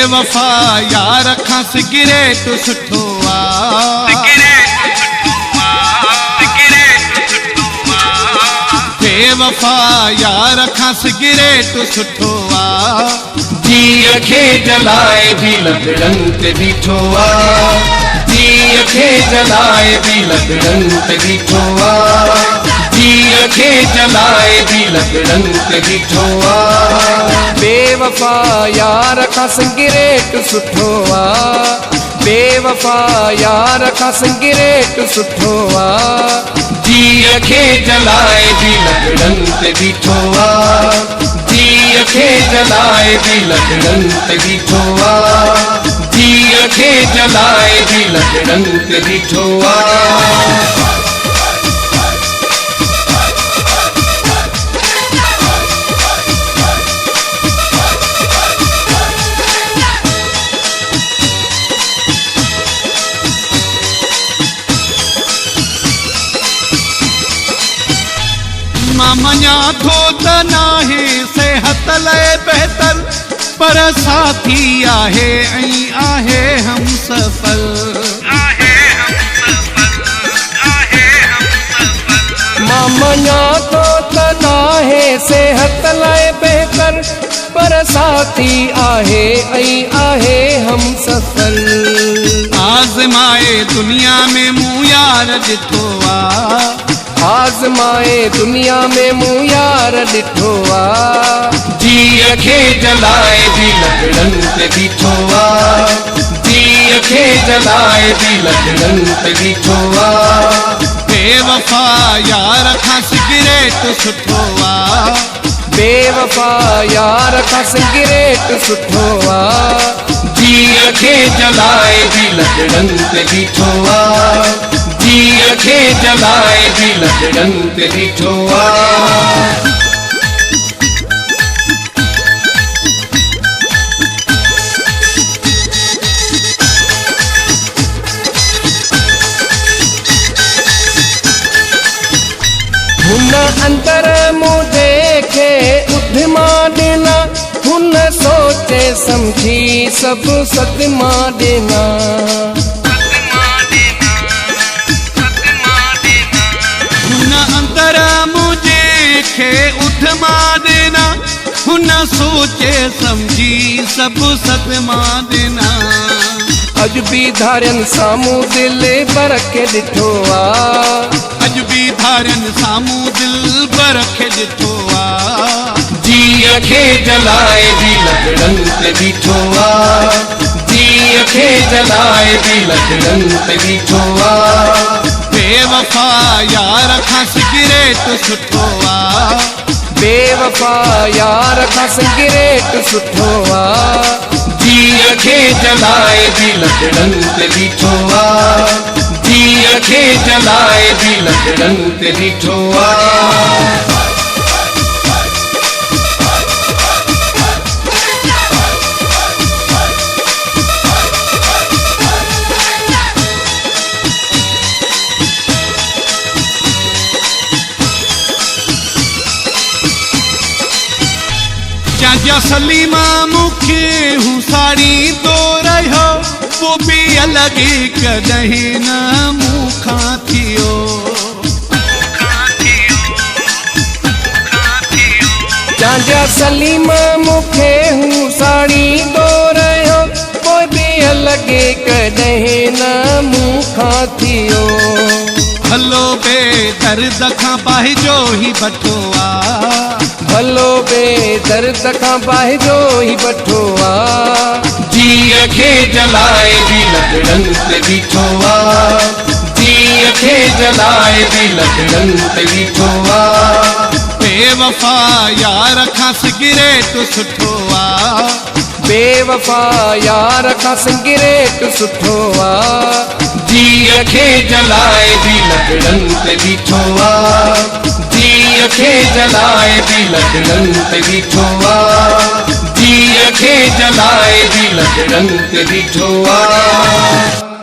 बेवफा यार खां सिगरेट सुठो आ, बेवफा यार खां सिगरेट सुठो आ, जीअ खे जलाए भी लकड़न ते बीठो आ, जीअ खे जलाए भी लकड़न ते बीठो आ, जीअ खे जलाए भी लकड़न ते बीठो आ। बेवफा यार खां सिगरेट सुठो आ, बेवफा यार खां सिगरेट सुठो आ, जीअ खे जलाए भी लकड़न ते बीठो आ, जीअ खे जलाए भी लकड़न ते बीठो आ, जीअ खे जलाए भी लकड़न ते बीठो आ। मां मञा थो त नाहे सेहत लाइ बहितर, पर साथी आहे ऐं आहे हम सफल। मां मञा थो त नाहे सेहत लाइ बहितर, पर साथी आहे ऐं आहे हम सफल। आज़माए दुनिया में मूं यार ॾिठो आ, आज़माए दुनिया में मूं यार ॾिठो आ, जीअ खे जलाए भी लकड़न ते बीठो आ, जीअ खे जलाए भी लकड़न ते बीठो आ। बेवफा यार खां सिगरेट सुठो आ, बेवफा यार खां सिगरेट सुठो आ, जीअ खे जलाए भी लकड़न ते बीठो आ, जीअ खे जलाए भी लकड़न ते बीठो आ। हुन अंदर मूं देखे उद्यमा ॾिना, हुन सोचे समझी सब सदमा ॾिना। हुन अंदर मुझे खे उठमा देना, हुन सोचे समझी सब सदमा देना। अज भी धारन सामूं दिल बर के ॾिठो आ, अज भी धारन सामूं दिल बर के ॾिठो आ, जीअ खे जलाए भी लकड़न ते बीठो आ, जीअ खे जलाए भी लकड़न ते बीठो आ। बेवफा यार खां सिगरेट सुठो आ, बेवफा यार खां सिगरेट सुठो आ, जीअ खे जलाए भी लकड़न ते बीठो आ, जीअ खे जलाए भी लकड़न ते बीठो आ। जा सलीमा मूंखे हूं साड़ी तो रहियो, वो भी अलग कॾहिं न मूंखां थियो। जा सलीमा मूंखे हूं साड़ी तो रहियो, वो भी अलग कॾहिं न मूंखां थियो। भलो बे दर्द खां पाहिजो ही बठो आ, भलो बे दर्द खां पाहिजो ही बठो आ, जीअ खे जलाए भी लकड़न ते बीठो आ, जीअ खे जलाए भी लकड़न ते बीठो आ। बेवफा यार खां सिगरेट सुठो आ, बेवफा यार खां सिगरेट सुठो आ, जीअ खे जलाए भी लकड़न ते बीठो आ, जीअ खे जलाए भी लकड़न ते बीठो आ, जीअ खे जलाए भी लकड़न ते बीठो आ।